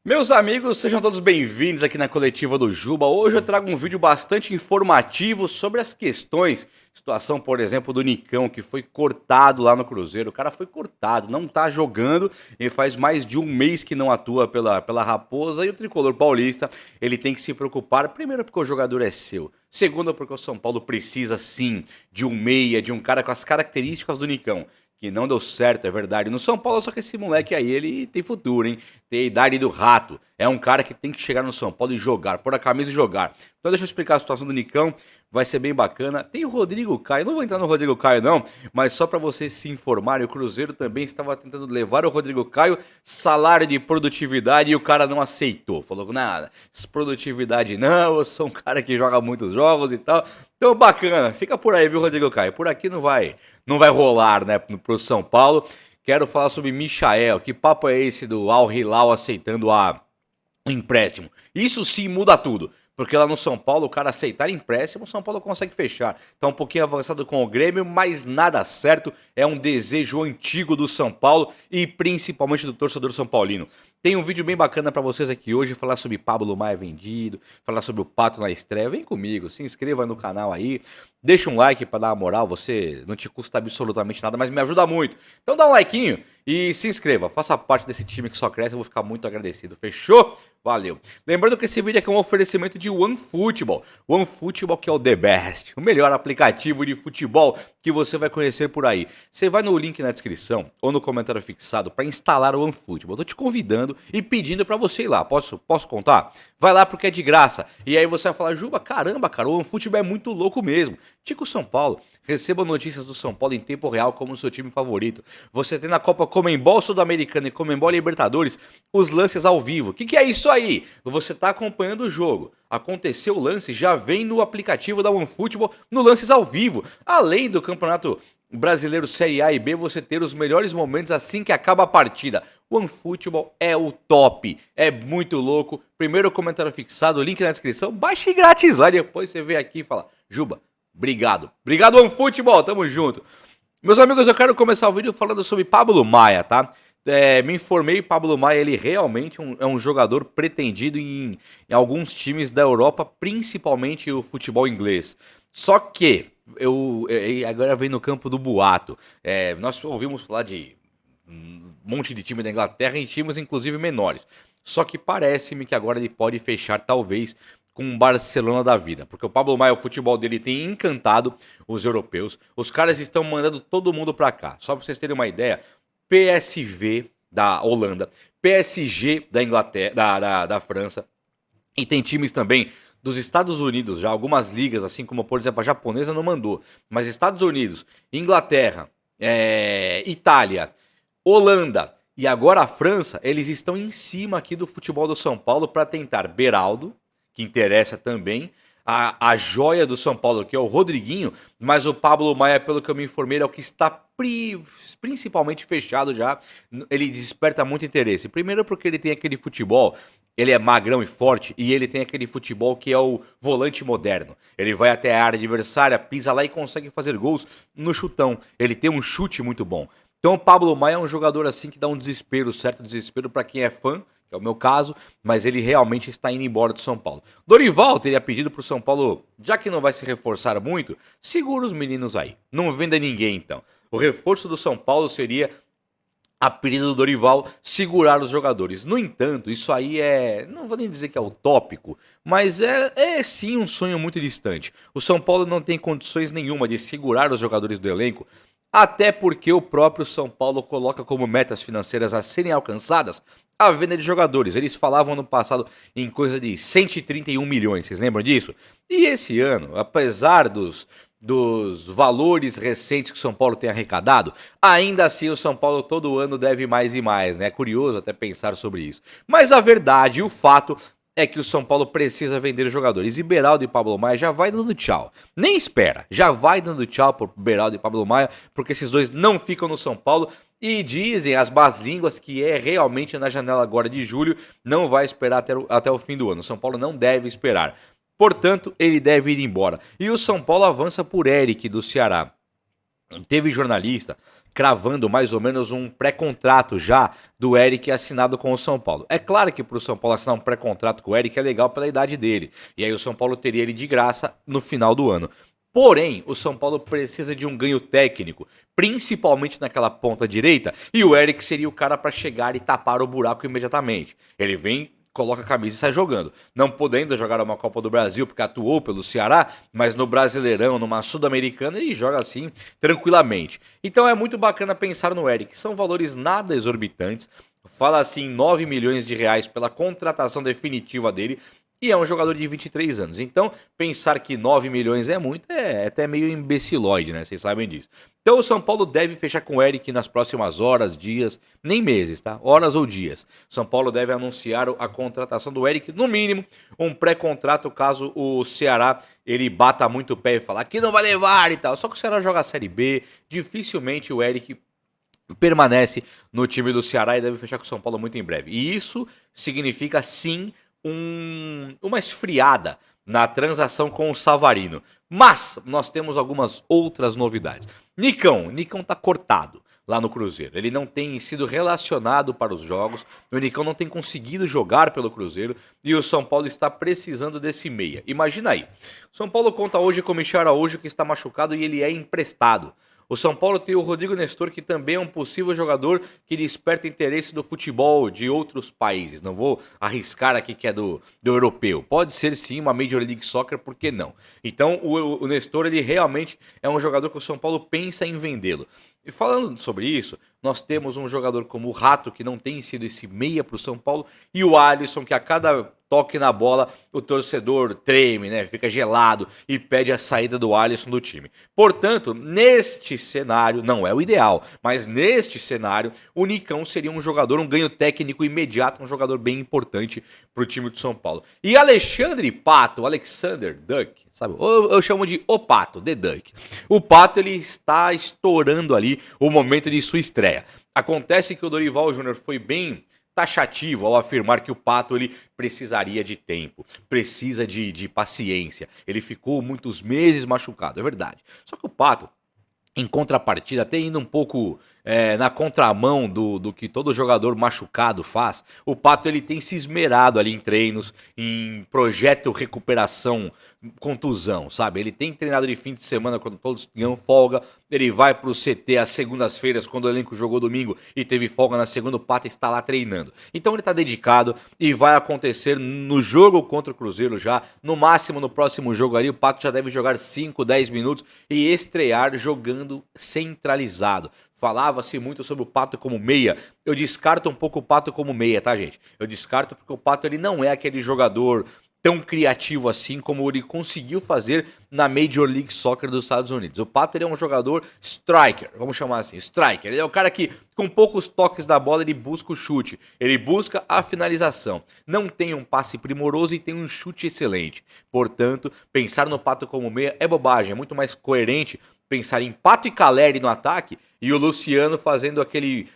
Meus amigos, sejam todos bem-vindos aqui na coletiva do Juba. Hoje eu trago um vídeo bastante informativo sobre as questões, situação, por exemplo, do Nicão, que foi cortado lá no Cruzeiro. O cara foi cortado, não tá jogando e faz mais de um mês que não atua pela Raposa. E o tricolor paulista, ele tem que se preocupar, primeiro porque o jogador é seu. Segundo, porque o São Paulo precisa sim de um meia, de um cara com as características do Nicão. Que não deu certo, é verdade, no São Paulo, só que esse moleque aí, ele tem futuro, hein? Tem a idade do rato. É um cara que tem que chegar no São Paulo e jogar, pôr a camisa e jogar. Então deixa eu explicar a situação do Nicão, vai ser bem bacana. Tem o Rodrigo Caio, não vou entrar no Rodrigo Caio não, mas só para vocês se informarem, o Cruzeiro também estava tentando levar o Rodrigo Caio, salário de produtividade, e o cara não aceitou. Falou, nada, produtividade não, eu sou um cara que joga muitos jogos e tal. Então bacana, fica por aí, viu, Rodrigo Caio? Por aqui não vai rolar, né, pro São Paulo. Quero falar sobre Michael. Que papo é esse do Al Hilal aceitando o empréstimo? Isso sim muda tudo. Porque lá no São Paulo, o cara aceitar empréstimo, o São Paulo consegue fechar. Tá um pouquinho avançado com o Grêmio, mas nada certo. É um desejo antigo do São Paulo e principalmente do torcedor são paulino. Tem um vídeo bem bacana pra vocês aqui hoje, falar sobre Pablo Maia vendido, falar sobre o Pato na estreia. Vem comigo, se inscreva no canal aí, deixa um like pra dar uma moral, você não te custa absolutamente nada, mas me ajuda muito. Então dá um likeinho e se inscreva, faça parte desse time que só cresce, eu vou ficar muito agradecido. Fechou? Valeu. Lembrando que esse vídeo aqui é um oferecimento de OneFootball. OneFootball que é o the best, o melhor aplicativo de futebol que você vai conhecer por aí. Você vai no link na descrição ou no comentário fixado para instalar o OneFootball. Tô te convidando e pedindo para você ir lá. Posso contar? Vai lá porque é de graça. E aí você vai falar, Juba, caramba, cara, o OneFootball é muito louco mesmo. Tico São Paulo. Receba notícias do São Paulo em tempo real como o seu time favorito. Você tem na Copa Comembol Sul-Americana e Comembol Libertadores os lances ao vivo. O que é isso aí? Você está acompanhando o jogo. Aconteceu o lance, já vem no aplicativo da OneFootball no lances ao vivo. Além do Campeonato Brasileiro Série A e B, você ter os melhores momentos assim que acaba a partida. OneFootball é o top. É muito louco. Primeiro comentário fixado, link na descrição. Baixe grátis lá, depois você vem aqui e fala, Juba, obrigado. Obrigado, OneFootball. Tamo junto. Meus amigos, eu quero começar o vídeo falando sobre Pablo Maia, tá? Me informei, Pablo Maia, ele realmente é um jogador pretendido em alguns times da Europa, principalmente o futebol inglês. Só que, agora vem no campo do boato, nós ouvimos falar de um monte de time da Inglaterra e times inclusive menores. Só que parece-me que agora ele pode fechar talvez com o Barcelona da vida, porque o Pablo Maia, o futebol dele tem encantado os europeus. Os caras estão mandando todo mundo pra cá. Só pra vocês terem uma ideia, PSV da Holanda, PSG da Inglaterra, da França, e tem times também dos Estados Unidos, já algumas ligas, assim como por exemplo a japonesa não mandou, mas Estados Unidos, Inglaterra, Itália, Holanda e agora a França, eles estão em cima aqui do futebol do São Paulo para tentar Beraldo, que interessa também, a joia do São Paulo, que é o Rodriguinho, mas o Pablo Maia, pelo que eu me informei, é o que está principalmente fechado já. Ele desperta muito interesse. Primeiro porque ele tem aquele futebol, ele é magrão e forte, e ele tem aquele futebol que é o volante moderno. Ele vai até a área adversária, pisa lá e consegue fazer gols no chutão. Ele tem um chute muito bom. Então o Pablo Maia é um jogador assim que dá um desespero, certo desespero para quem é fã, que é o meu caso, mas ele realmente está indo embora do São Paulo. Dorival teria pedido pro São Paulo, já que não vai se reforçar muito, segura os meninos aí, não venda ninguém então. O reforço do São Paulo seria, a pedido do Dorival, segurar os jogadores. No entanto, isso aí não vou nem dizer que é utópico, mas é sim um sonho muito distante. O São Paulo não tem condições nenhuma de segurar os jogadores do elenco, até porque o próprio São Paulo coloca como metas financeiras a serem alcançadas a venda de jogadores. Eles falavam no passado em coisa de 131 milhões, vocês lembram disso? E esse ano, apesar dos valores recentes que o São Paulo tem arrecadado, ainda assim o São Paulo todo ano deve mais e mais, né? É curioso até pensar sobre isso. Mas a verdade, o fato é que o São Paulo precisa vender jogadores. E Beraldo e Pablo Maia já vai dando tchau. Nem espera, já vai dando tchau por Beraldo e Pablo Maia, porque esses dois não ficam no São Paulo. E dizem as más línguas que é realmente na janela agora de julho, não vai esperar até o fim do ano. O São Paulo não deve esperar. Portanto, ele deve ir embora. E o São Paulo avança por Eric do Ceará. Teve jornalista cravando mais ou menos um pré-contrato já do Eric assinado com o São Paulo. É claro que para o São Paulo assinar um pré-contrato com o Eric é legal pela idade dele. E aí o São Paulo teria ele de graça no final do ano. Porém, o São Paulo precisa de um ganho técnico, principalmente naquela ponta direita, e o Eric seria o cara para chegar e tapar o buraco imediatamente. Ele vem, coloca a camisa e sai jogando. Não podendo jogar uma Copa do Brasil porque atuou pelo Ceará, mas no Brasileirão, numa Sul-Americana, ele joga assim tranquilamente. Então é muito bacana pensar no Eric. São valores nada exorbitantes. Fala assim 9 milhões de reais pela contratação definitiva dele. E é um jogador de 23 anos. Então, pensar que 9 milhões é muito é até meio imbecilóide, né? Vocês sabem disso. Então, o São Paulo deve fechar com o Eric nas próximas horas, dias, nem meses, tá? Horas ou dias. São Paulo deve anunciar a contratação do Eric, no mínimo, um pré-contrato caso o Ceará ele bata muito o pé e fala que não vai levar e tal. Só que o Ceará joga a Série B, dificilmente o Eric permanece no time do Ceará e deve fechar com o São Paulo muito em breve. E isso significa, sim, uma esfriada na transação com o Savarino. Mas nós temos algumas outras novidades. Nicão tá cortado lá no Cruzeiro. Ele não tem sido relacionado para os jogos. O Nicão não tem conseguido jogar pelo Cruzeiro. E o São Paulo está precisando desse meia. Imagina aí. O São Paulo conta hoje com o Michel Araújo, que está machucado e ele é emprestado. O São Paulo tem o Rodrigo Nestor, que também é um possível jogador que desperta interesse do futebol de outros países. Não vou arriscar aqui que é do europeu. Pode ser sim uma Major League Soccer, por que não? Então o Nestor ele realmente é um jogador que o São Paulo pensa em vendê-lo. E falando sobre isso, nós temos um jogador como o Rato, que não tem sido esse meia para o São Paulo, e o Alisson, que a cada toque na bola, o torcedor treme, né? Fica gelado e pede a saída do Alisson do time. Portanto, neste cenário, não é o ideal, mas neste cenário, o Nicão seria um jogador, um ganho técnico imediato, um jogador bem importante para o time do São Paulo. E Alexandre Pato, Alexander Duck, sabe? Eu chamo de O Pato, The Duck. O Pato, ele está estourando ali o momento de sua estreia. Acontece que o Dorival Júnior foi bem taxativo ao afirmar que o Pato ele precisaria de tempo, precisa de paciência. Ele ficou muitos meses machucado, é verdade. Só que o Pato, em contrapartida, até indo um pouco na contramão do que todo jogador machucado faz, o Pato ele tem se esmerado ali em treinos, em projeto recuperação, contusão, sabe? Ele tem treinado de fim de semana quando todos ganham folga, ele vai pro CT às segundas-feiras quando o elenco jogou domingo e teve folga na segunda, o Pato está lá treinando. Então ele tá dedicado e vai acontecer no jogo contra o Cruzeiro já, no máximo no próximo jogo ali, o Pato já deve jogar 5, 10 minutos e estrear jogando centralizado. Falava-se muito sobre o Pato como meia. Eu descarto um pouco o Pato como meia, tá, gente? Eu descarto porque o Pato ele não é aquele jogador tão criativo assim como ele conseguiu fazer na Major League Soccer dos Estados Unidos. O Pato ele é um jogador striker, vamos chamar assim, striker. Ele é o cara que com poucos toques da bola ele busca o chute, ele busca a finalização. Não tem um passe primoroso e tem um chute excelente. Portanto, pensar no Pato como meia é bobagem, é muito mais coerente pensar em Pato e Caleri no ataque e o Luciano fazendo aquele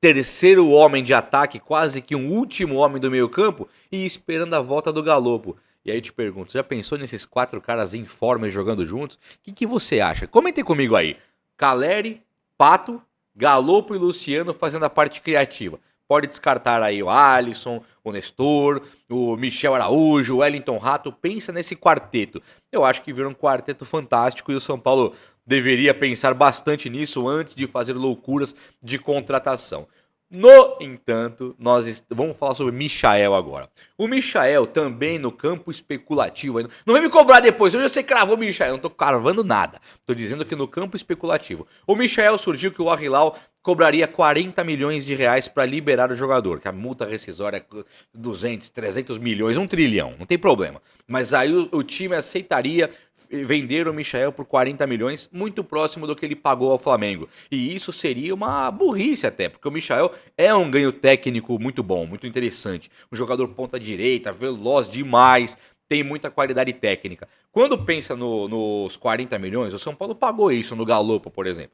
terceiro homem de ataque, quase que um último homem do meio campo e esperando a volta do Galopo. E aí eu te pergunto, já pensou nesses 4 caras em forma e jogando juntos? O que você acha? Comentem comigo aí. Caleri, Pato, Galopo e Luciano fazendo a parte criativa. Pode descartar aí o Alisson, o Nestor, o Michel Araújo, o Wellington Rato. Pensa nesse quarteto. Eu acho que vira um quarteto fantástico e o São Paulo deveria pensar bastante nisso antes de fazer loucuras de contratação. No entanto, nós vamos falar sobre Michael agora. O Michael também no campo especulativo. Não vem me cobrar depois, hoje você cravou o Michael. Não tô cravando nada. Tô dizendo que no campo especulativo. O Michael surgiu que o Al-Hilal cobraria 40 milhões de reais para liberar o jogador. Que a multa rescisória é 200, 300 milhões, 1 trilhão. Não tem problema. Mas aí o time aceitaria vender o Michael por 40 milhões, muito próximo do que ele pagou ao Flamengo. E isso seria uma burrice até, porque o Michael é um ganho técnico muito bom, muito interessante. Um jogador ponta direita, veloz demais, tem muita qualidade técnica. Quando pensa nos 40 milhões, o São Paulo pagou isso no Galopo, por exemplo,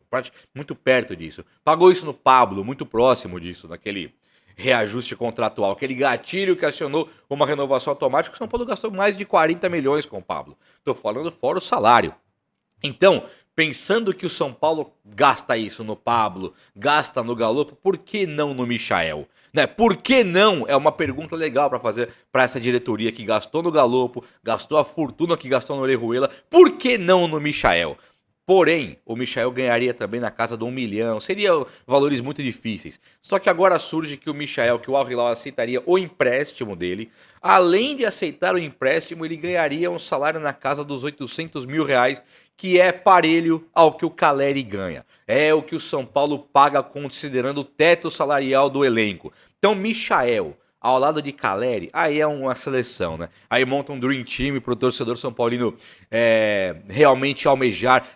muito perto disso. Pagou isso no Pablo, muito próximo disso, naquele reajuste contratual, aquele gatilho que acionou uma renovação automática. O São Paulo gastou mais de 40 milhões com o Pablo. Tô falando fora o salário. Então, Pensando que o São Paulo gasta isso no Pablo, gasta no Galopo, por que não no Michael? Né? Por que não? É uma pergunta legal para fazer para essa diretoria que gastou no Galopo, gastou a fortuna que gastou no Orejuela, por que não no Michael? Porém, o Michael ganharia também na casa de 1 milhão, seriam valores muito difíceis. Só que agora surge que o Michael, que o Al Hilal aceitaria o empréstimo dele. Além de aceitar o empréstimo, ele ganharia um salário na casa dos 800 mil reais, que é parelho ao que o Caleri ganha. É o que o São Paulo paga considerando o teto salarial do elenco. Então, Michael, ao lado de Caleri, aí é uma seleção, né? Aí monta um Dream Team pro torcedor São Paulino realmente almejar,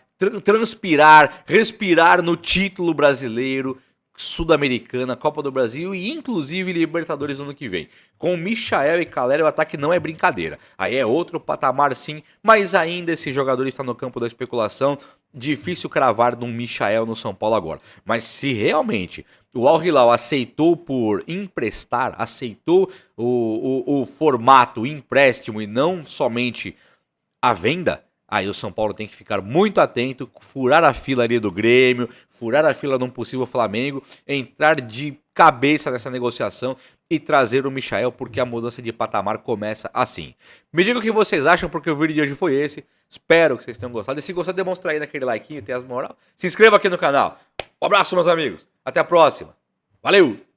transpirar, respirar no título brasileiro, Sul-Americana, Copa do Brasil e inclusive Libertadores no ano que vem. Com Michael e Caleri o ataque não é brincadeira. Aí é outro patamar sim, mas ainda esse jogador está no campo da especulação. Difícil cravar de um Michael no São Paulo agora. Mas se realmente o Al Hilal aceitou por emprestar, aceitou o formato, o empréstimo e não somente a venda, aí o São Paulo tem que ficar muito atento, furar a fila ali do Grêmio, furar a fila de um possível Flamengo, entrar de cabeça nessa negociação e trazer o Michael, porque a mudança de patamar começa assim. Me diga o que vocês acham, porque o vídeo de hoje foi esse. Espero que vocês tenham gostado. E se gostar, demonstra aí naquele like, tem as moral. Se inscreva aqui no canal. Um abraço, meus amigos. Até a próxima. Valeu!